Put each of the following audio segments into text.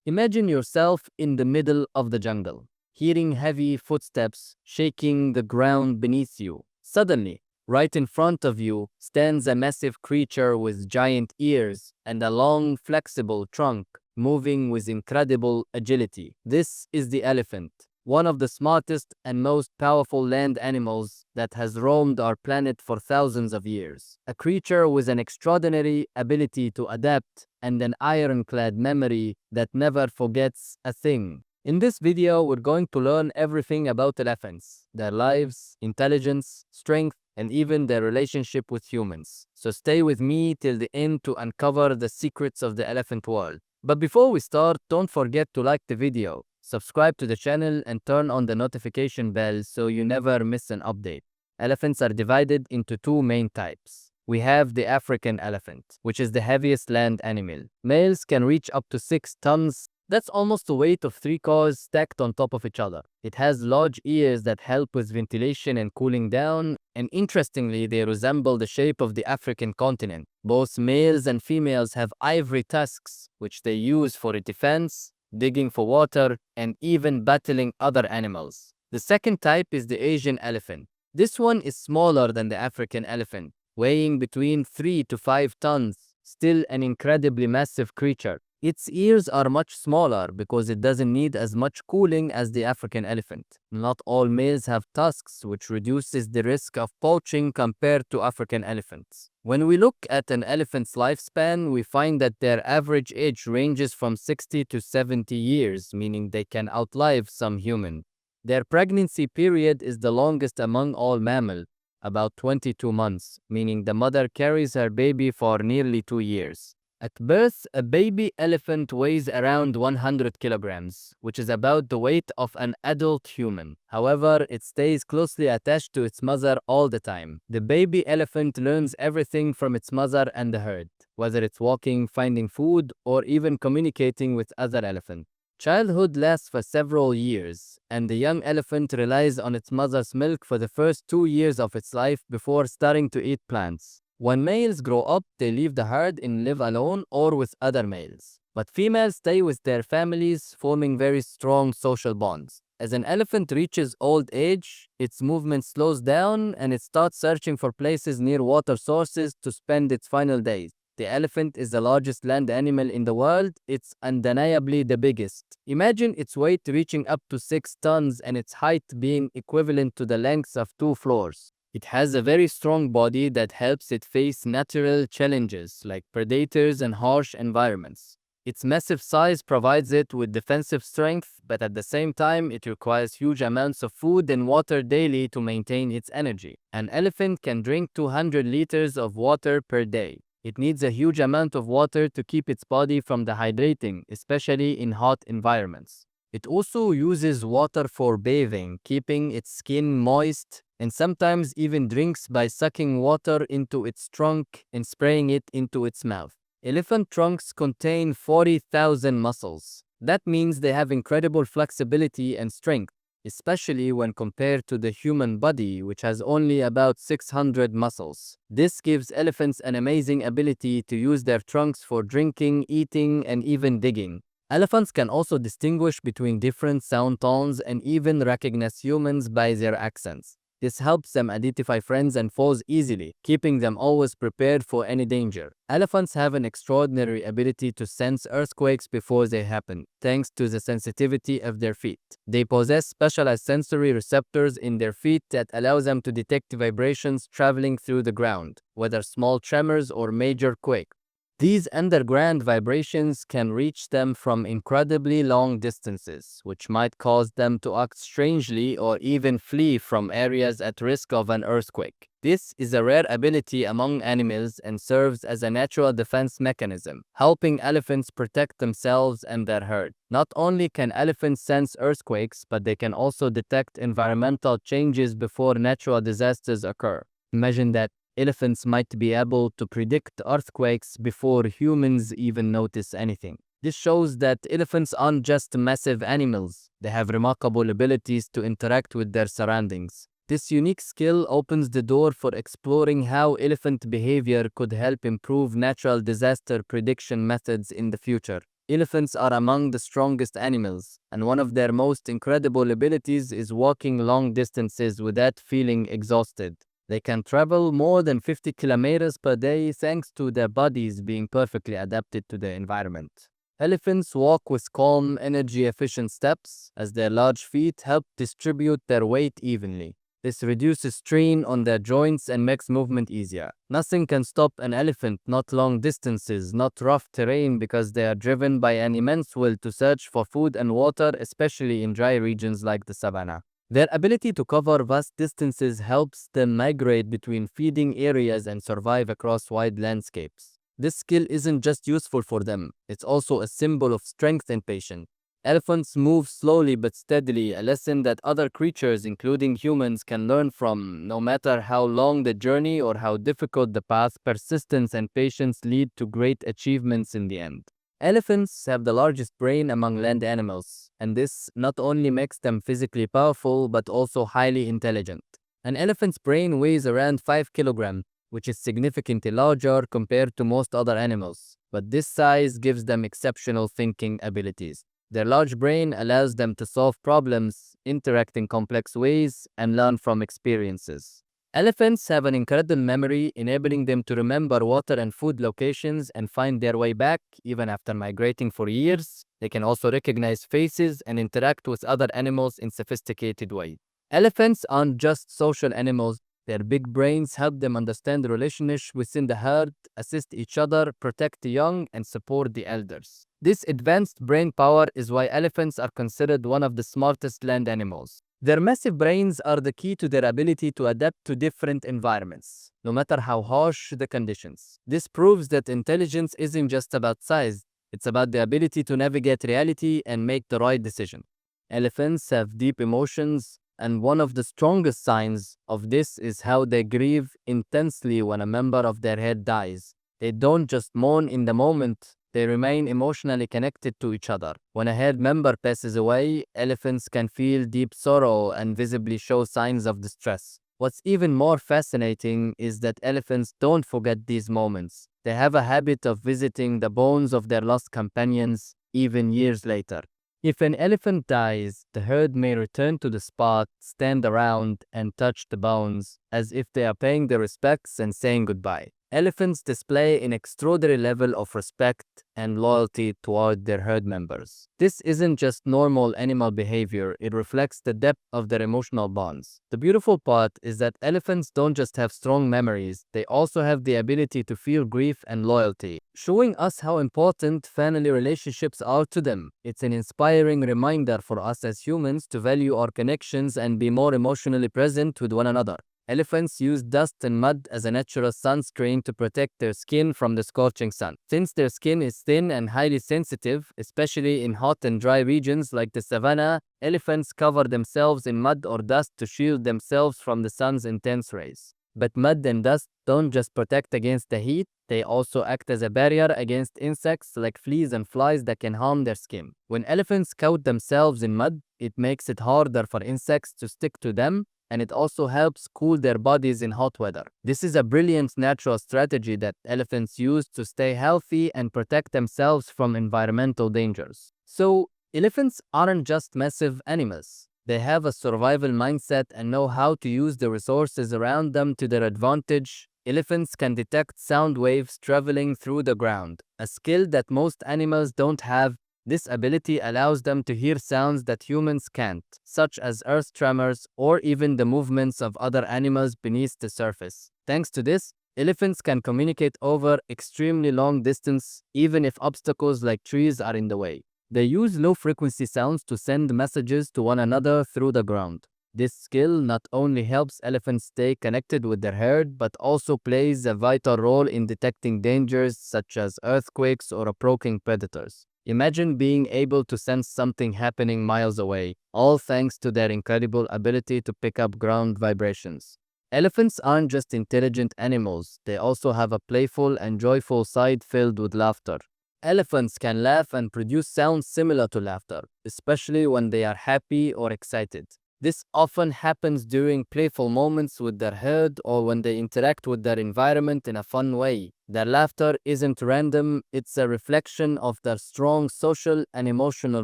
Imagine yourself in the middle of the jungle, hearing heavy footsteps shaking the ground beneath you. Suddenly, right in front of you stands a massive creature with giant ears and a long, flexible trunk, moving with incredible agility. This is the elephant, one of the smartest and most powerful land animals that has roamed our planet for thousands of years. A creature with an extraordinary ability to adapt and an ironclad memory that never forgets a thing. In this video, we're going to learn everything about elephants, their lives, intelligence, strength, and even their relationship with humans. So stay with me till the end to uncover the secrets of the elephant world. But before we start, don't forget to like the video, subscribe to the channel, and turn on the notification bell so you never miss an update. Elephants are divided into two main types. We have the African elephant, which is the heaviest land animal. Males can reach up to 6 tons. That's almost the weight of 3 cars stacked on top of each other. It has large ears that help with ventilation and cooling down, and interestingly, they resemble the shape of the African continent. Both males and females have ivory tusks, which they use for defense, digging for water, and even battling other animals. The second type is the Asian elephant. This one is smaller than the African elephant, weighing between 3 to 5 tons, still an incredibly massive creature. Its ears are much smaller because it doesn't need as much cooling as the African elephant. Not all males have tusks, which reduces the risk of poaching compared to African elephants. When we look at an elephant's lifespan, we find that their average age ranges from 60 to 70 years, meaning they can outlive some human. Their pregnancy period is the longest among all mammals, about 22 months, meaning the mother carries her baby for nearly 2 years. At birth, a baby elephant weighs around 100 kilograms, which is about the weight of an adult human. However, it stays closely attached to its mother all the time. The baby elephant learns everything from its mother and the herd, whether it's walking, finding food, or even communicating with other elephants. Childhood lasts for several years, and the young elephant relies on its mother's milk for the first 2 years of its life before starting to eat plants. When males grow up, they leave the herd and live alone or with other males. But females stay with their families, forming very strong social bonds. As an elephant reaches old age, its movement slows down and it starts searching for places near water sources to spend its final days. The elephant is the largest land animal in the world. It's undeniably the biggest. Imagine its weight reaching up to 6 tons and its height being equivalent to the length of 2 floors. It has a very strong body that helps it face natural challenges like predators and harsh environments. Its massive size provides it with defensive strength, but at the same time, it requires huge amounts of food and water daily to maintain its energy. An elephant can drink 200 liters of water per day. It needs a huge amount of water to keep its body from dehydrating, especially in hot environments. It also uses water for bathing, keeping its skin moist, and sometimes even drinks by sucking water into its trunk and spraying it into its mouth. Elephant trunks contain 40,000 muscles. That means they have incredible flexibility and strength, especially when compared to the human body, which has only about 600 muscles. This gives elephants an amazing ability to use their trunks for drinking, eating, and even digging. Elephants can also distinguish between different sound tones and even recognize humans by their accents. This helps them identify friends and foes easily, keeping them always prepared for any danger. Elephants have an extraordinary ability to sense earthquakes before they happen, thanks to the sensitivity of their feet. They possess specialized sensory receptors in their feet that allow them to detect vibrations traveling through the ground, whether small tremors or major quakes. These underground vibrations can reach them from incredibly long distances, which might cause them to act strangely or even flee from areas at risk of an earthquake. This is a rare ability among animals and serves as a natural defense mechanism, helping elephants protect themselves and their herd. Not only can elephants sense earthquakes, but they can also detect environmental changes before natural disasters occur. Imagine that. Elephants might be able to predict earthquakes before humans even notice anything. This shows that elephants aren't just massive animals. They have remarkable abilities to interact with their surroundings. This unique skill opens the door for exploring how elephant behavior could help improve natural disaster prediction methods in the future. Elephants are among the strongest animals, and one of their most incredible abilities is walking long distances without feeling exhausted. They can travel more than 50 kilometers per day thanks to their bodies being perfectly adapted to the environment. Elephants walk with calm, energy-efficient steps as their large feet help distribute their weight evenly. This reduces strain on their joints and makes movement easier. Nothing can stop an elephant, not long distances, not rough terrain, because they are driven by an immense will to search for food and water, especially in dry regions like the savanna. Their ability to cover vast distances helps them migrate between feeding areas and survive across wide landscapes. This skill isn't just useful for them, it's also a symbol of strength and patience. Elephants move slowly but steadily, a lesson that other creatures, including humans, can learn from. No matter how long the journey or how difficult the path, persistence and patience lead to great achievements in the end. Elephants have the largest brain among land animals, and this not only makes them physically powerful but also highly intelligent. An elephant's brain weighs around 5 kilograms, which is significantly larger compared to most other animals, but this size gives them exceptional thinking abilities. Their large brain allows them to solve problems, interact in complex ways, and learn from experiences. Elephants have an incredible memory, enabling them to remember water and food locations and find their way back even after migrating for years. They can also recognize faces and interact with other animals in sophisticated ways. Elephants aren't just social animals. Their big brains help them understand the relationships within the herd, assist each other, protect the young, and support the elders. This advanced brain power is why elephants are considered one of the smartest land animals. Their massive brains are the key to their ability to adapt to different environments, no matter how harsh the conditions. This proves that intelligence isn't just about size, it's about the ability to navigate reality and make the right decision. Elephants have deep emotions, and one of the strongest signs of this is how they grieve intensely when a member of their herd dies. They don't just mourn in the moment, they remain emotionally connected to each other. When a herd member passes away, elephants can feel deep sorrow and visibly show signs of distress. What's even more fascinating is that elephants don't forget these moments. They have a habit of visiting the bones of their lost companions even years later. If an elephant dies, the herd may return to the spot, stand around, and touch the bones, as if they are paying their respects and saying goodbye. Elephants display an extraordinary level of respect and loyalty toward their herd members. This isn't just normal animal behavior, it reflects the depth of their emotional bonds. The beautiful part is that elephants don't just have strong memories, they also have the ability to feel grief and loyalty, showing us how important family relationships are to them. It's an inspiring reminder for us as humans to value our connections and be more emotionally present with one another. Elephants use dust and mud as a natural sunscreen to protect their skin from the scorching sun. Since their skin is thin and highly sensitive, especially in hot and dry regions like the savanna, elephants cover themselves in mud or dust to shield themselves from the sun's intense rays. But mud and dust don't just protect against the heat, they also act as a barrier against insects like fleas and flies that can harm their skin. When elephants coat themselves in mud, it makes it harder for insects to stick to them, and it also helps cool their bodies in hot weather. This is a brilliant natural strategy that elephants use to stay healthy and protect themselves from environmental dangers. So, elephants aren't just massive animals. They have a survival mindset and know how to use the resources around them to their advantage. Elephants can detect sound waves traveling through the ground, a skill that most animals don't have. This ability allows them to hear sounds that humans can't, such as earth tremors or even the movements of other animals beneath the surface. Thanks to this, elephants can communicate over extremely long distance, even if obstacles like trees are in the way. They use low-frequency sounds to send messages to one another through the ground. This skill not only helps elephants stay connected with their herd, but also plays a vital role in detecting dangers such as earthquakes or approaching predators. Imagine being able to sense something happening miles away, all thanks to their incredible ability to pick up ground vibrations. Elephants aren't just intelligent animals, they also have a playful and joyful side filled with laughter. Elephants can laugh and produce sounds similar to laughter, especially when they are happy or excited. This often happens during playful moments with their herd or when they interact with their environment in a fun way. Their laughter isn't random, it's a reflection of their strong social and emotional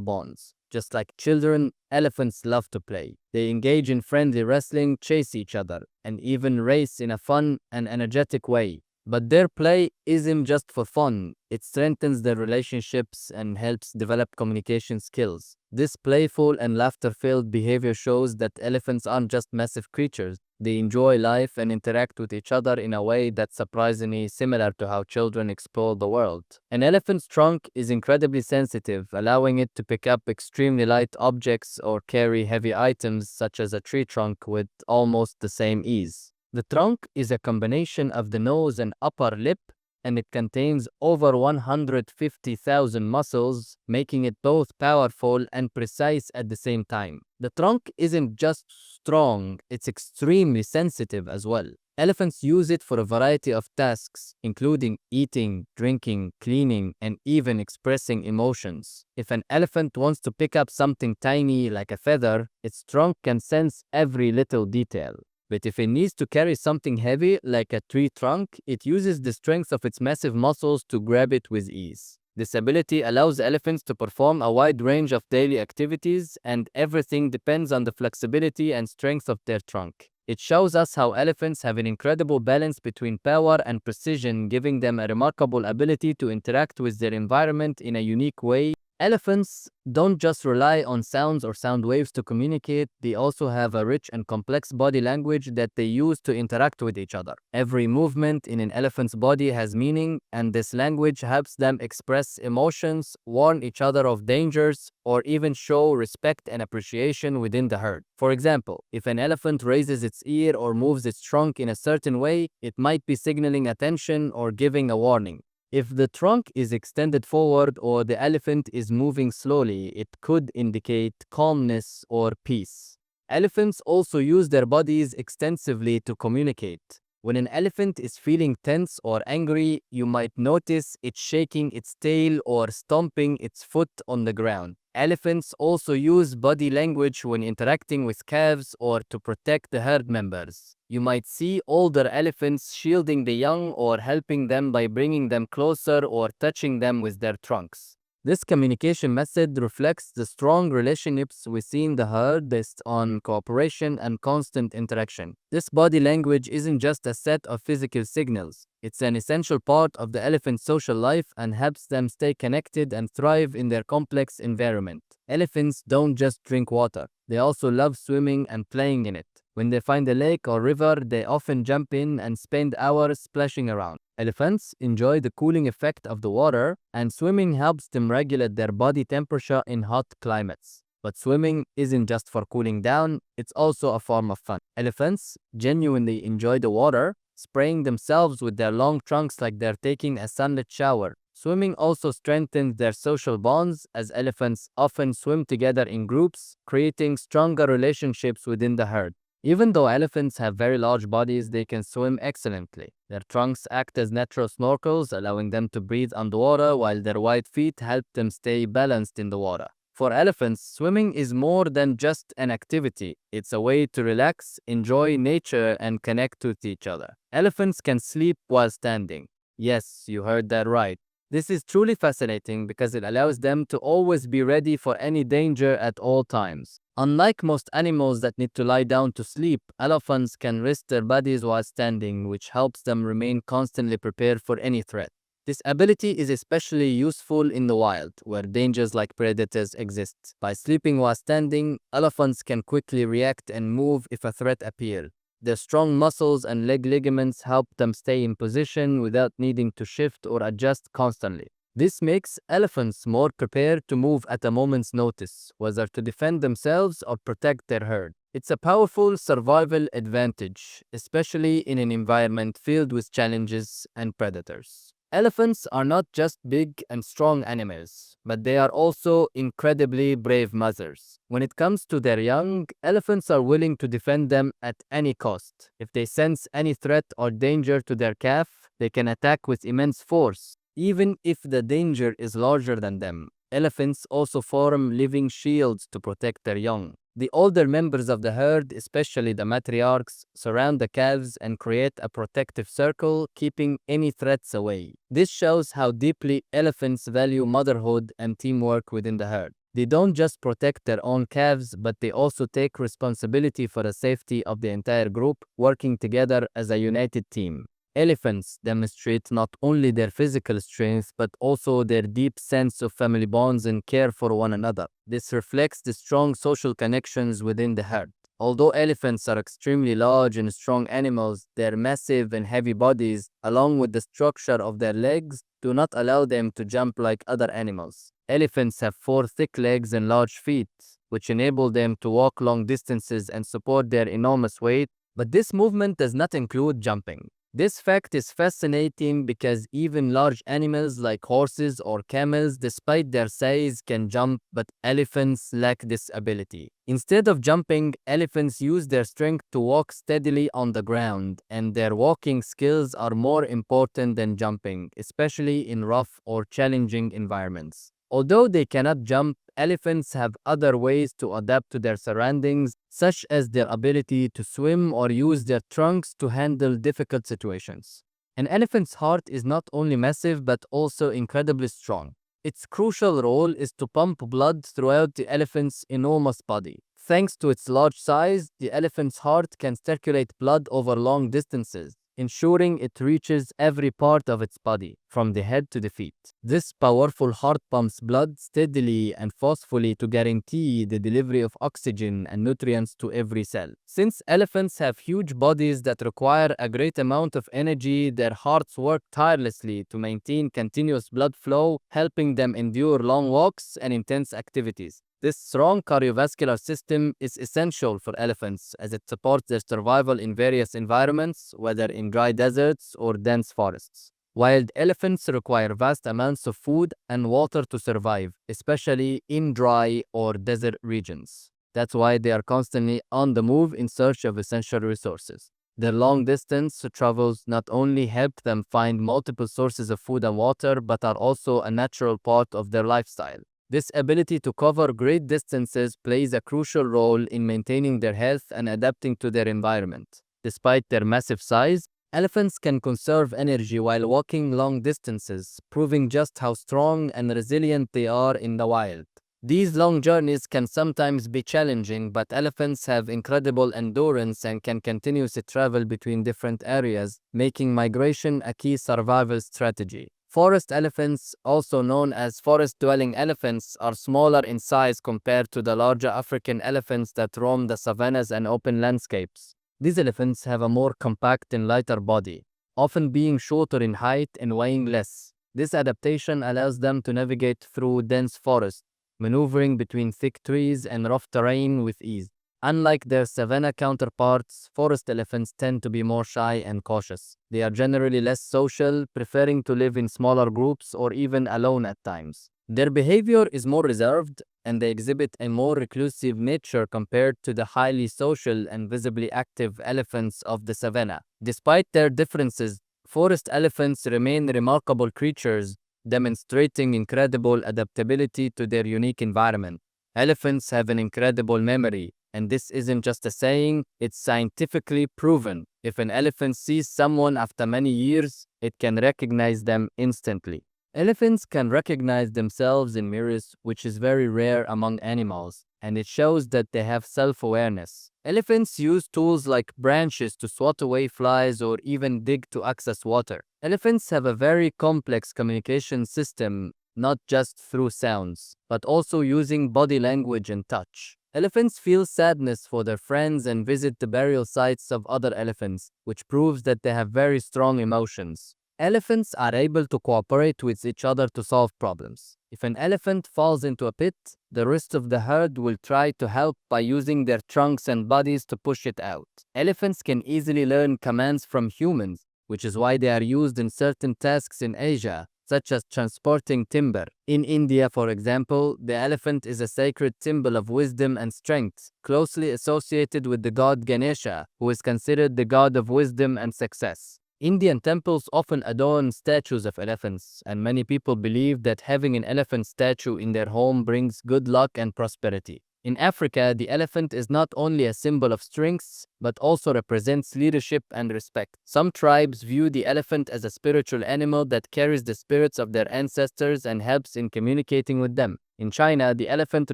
bonds. Just like children, elephants love to play. They engage in friendly wrestling, chase each other, and even race in a fun and energetic way. But their play isn't just for fun, it strengthens their relationships and helps develop communication skills. This playful and laughter filled behavior shows that elephants aren't just massive creatures. They enjoy life and interact with each other in a way that's surprisingly similar to how children explore the world. An elephant's trunk is incredibly sensitive, allowing it to pick up extremely light objects or carry heavy items such as a tree trunk with almost the same ease. The trunk is a combination of the nose and upper lip, and it contains over 150,000 muscles, making it both powerful and precise at the same time. The trunk isn't just strong, it's extremely sensitive as well. Elephants use it for a variety of tasks, including eating, drinking, cleaning, and even expressing emotions. If an elephant wants to pick up something tiny like a feather, its trunk can sense every little detail. But if it needs to carry something heavy like a tree trunk, it uses the strength of its massive muscles to grab it with ease. This ability allows elephants to perform a wide range of daily activities, and everything depends on the flexibility and strength of their trunk. It shows us how elephants have an incredible balance between power and precision, giving them a remarkable ability to interact with their environment in a unique way. Elephants don't just rely on sounds or sound waves to communicate, they also have a rich and complex body language that they use to interact with each other. Every movement in an elephant's body has meaning, and this language helps them express emotions, warn each other of dangers, or even show respect and appreciation within the herd. For example, if an elephant raises its ear or moves its trunk in a certain way, it might be signaling attention or giving a warning. If the trunk is extended forward or the elephant is moving slowly, it could indicate calmness or peace. Elephants also use their bodies extensively to communicate. When an elephant is feeling tense or angry, you might notice it shaking its tail or stomping its foot on the ground. Elephants also use body language when interacting with calves or to protect the herd members. You might see older elephants shielding the young or helping them by bringing them closer or touching them with their trunks. This communication method reflects the strong relationships we see in the herd based on cooperation and constant interaction. This body language isn't just a set of physical signals. It's an essential part of the elephant's social life and helps them stay connected and thrive in their complex environment. Elephants don't just drink water. They also love swimming and playing in it. When they find a lake or river, they often jump in and spend hours splashing around. Elephants enjoy the cooling effect of the water, and swimming helps them regulate their body temperature in hot climates. But swimming isn't just for cooling down, it's also a form of fun. Elephants genuinely enjoy the water, spraying themselves with their long trunks like they're taking a sunlit shower. Swimming also strengthens their social bonds, as elephants often swim together in groups, creating stronger relationships within the herd. Even though elephants have very large bodies, they can swim excellently. Their trunks act as natural snorkels, allowing them to breathe underwater, while their wide feet help them stay balanced in the water. For elephants, swimming is more than just an activity. It's a way to relax, enjoy nature, and connect with each other. Elephants can sleep while standing. Yes, you heard that right. This is truly fascinating because it allows them to always be ready for any danger at all times. Unlike most animals that need to lie down to sleep, elephants can rest their bodies while standing, which helps them remain constantly prepared for any threat. This ability is especially useful in the wild, where dangers like predators exist. By sleeping while standing, elephants can quickly react and move if a threat appears. Their strong muscles and leg ligaments help them stay in position without needing to shift or adjust constantly. This makes elephants more prepared to move at a moment's notice, whether to defend themselves or protect their herd. It's a powerful survival advantage, especially in an environment filled with challenges and predators. Elephants are not just big and strong animals, but they are also incredibly brave mothers. When it comes to their young, elephants are willing to defend them at any cost. If they sense any threat or danger to their calf, they can attack with immense force, even if the danger is larger than them. Elephants also form living shields to protect their young. The older members of the herd, especially the matriarchs, surround the calves and create a protective circle, keeping any threats away. This shows how deeply elephants value motherhood and teamwork within the herd. They don't just protect their own calves, but they also take responsibility for the safety of the entire group, working together as a united team. Elephants demonstrate not only their physical strength, but also their deep sense of family bonds and care for one another. This reflects the strong social connections within the herd. Although elephants are extremely large and strong animals, their massive and heavy bodies, along with the structure of their legs, do not allow them to jump like other animals. Elephants have 4 thick legs and large feet, which enable them to walk long distances and support their enormous weight, but this movement does not include jumping. This fact is fascinating because even large animals like horses or camels, despite their size, can jump, but elephants lack this ability. Instead of jumping, elephants use their strength to walk steadily on the ground, and their walking skills are more important than jumping, especially in rough or challenging environments. Although they cannot jump, elephants have other ways to adapt to their surroundings, such as their ability to swim or use their trunks to handle difficult situations. An elephant's heart is not only massive but also incredibly strong. Its crucial role is to pump blood throughout the elephant's enormous body. Thanks to its large size, the elephant's heart can circulate blood over long distances, ensuring it reaches every part of its body, from the head to the feet. This powerful heart pumps blood steadily and forcefully to guarantee the delivery of oxygen and nutrients to every cell. Since elephants have huge bodies that require a great amount of energy, their hearts work tirelessly to maintain continuous blood flow, helping them endure long walks and intense activities. This strong cardiovascular system is essential for elephants as it supports their survival in various environments, whether in dry deserts or dense forests. Wild elephants require vast amounts of food and water to survive, especially in dry or desert regions. That's why they are constantly on the move in search of essential resources. Their long-distance travels not only help them find multiple sources of food and water, but are also a natural part of their lifestyle. This ability to cover great distances plays a crucial role in maintaining their health and adapting to their environment. Despite their massive size, elephants can conserve energy while walking long distances, proving just how strong and resilient they are in the wild. These long journeys can sometimes be challenging, but elephants have incredible endurance and can continuously travel between different areas, making migration a key survival strategy. Forest elephants, also known as forest-dwelling elephants, are smaller in size compared to the larger African elephants that roam the savannas and open landscapes. These elephants have a more compact and lighter body, often being shorter in height and weighing less. This adaptation allows them to navigate through dense forests, maneuvering between thick trees and rough terrain with ease. Unlike their savanna counterparts, forest elephants tend to be more shy and cautious. They are generally less social, preferring to live in smaller groups or even alone at times. Their behavior is more reserved, and they exhibit a more reclusive nature compared to the highly social and visibly active elephants of the savanna. Despite their differences, forest elephants remain remarkable creatures, demonstrating incredible adaptability to their unique environment. Elephants have an incredible memory, and this isn't just a saying, it's scientifically proven. If an elephant sees someone after many years, it can recognize them instantly. Elephants can recognize themselves in mirrors, which is very rare among animals, and it shows that they have self-awareness. Elephants use tools like branches to swat away flies or even dig to access water. Elephants have a very complex communication system, not just through sounds, but also using body language and touch. Elephants feel sadness for their friends and visit the burial sites of other elephants, which proves that they have very strong emotions. Elephants are able to cooperate with each other to solve problems. If an elephant falls into a pit, the rest of the herd will try to help by using their trunks and bodies to push it out. Elephants can easily learn commands from humans, which is why they are used in certain tasks in Asia, such as transporting timber. In India, for example, the elephant is a sacred symbol of wisdom and strength, closely associated with the god Ganesha, who is considered the god of wisdom and success. Indian temples often adorn statues of elephants, and many people believe that having an elephant statue in their home brings good luck and prosperity. In Africa, the elephant is not only a symbol of strength, but also represents leadership and respect. Some tribes view the elephant as a spiritual animal that carries the spirits of their ancestors and helps in communicating with them. In China, the elephant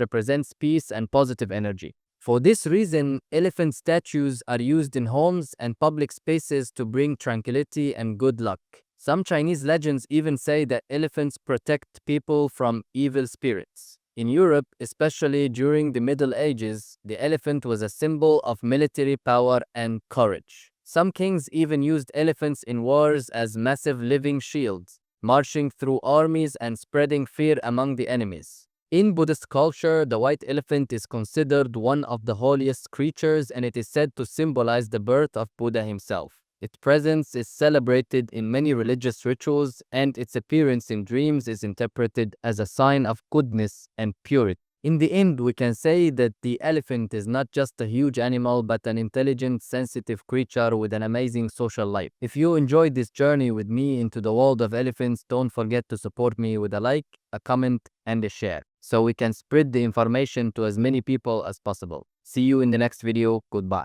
represents peace and positive energy. For this reason, elephant statues are used in homes and public spaces to bring tranquility and good luck. Some Chinese legends even say that elephants protect people from evil spirits. In Europe, especially during the Middle Ages, the elephant was a symbol of military power and courage. Some kings even used elephants in wars as massive living shields, marching through armies and spreading fear among the enemies. In Buddhist culture, the white elephant is considered one of the holiest creatures, and it is said to symbolize the birth of Buddha himself. Its presence is celebrated in many religious rituals, and its appearance in dreams is interpreted as a sign of goodness and purity. In the end, we can say that the elephant is not just a huge animal, but an intelligent, sensitive creature with an amazing social life. If you enjoyed this journey with me into the world of elephants, don't forget to support me with a like, a comment, and a share, so we can spread the information to as many people as possible. See you in the next video. Goodbye.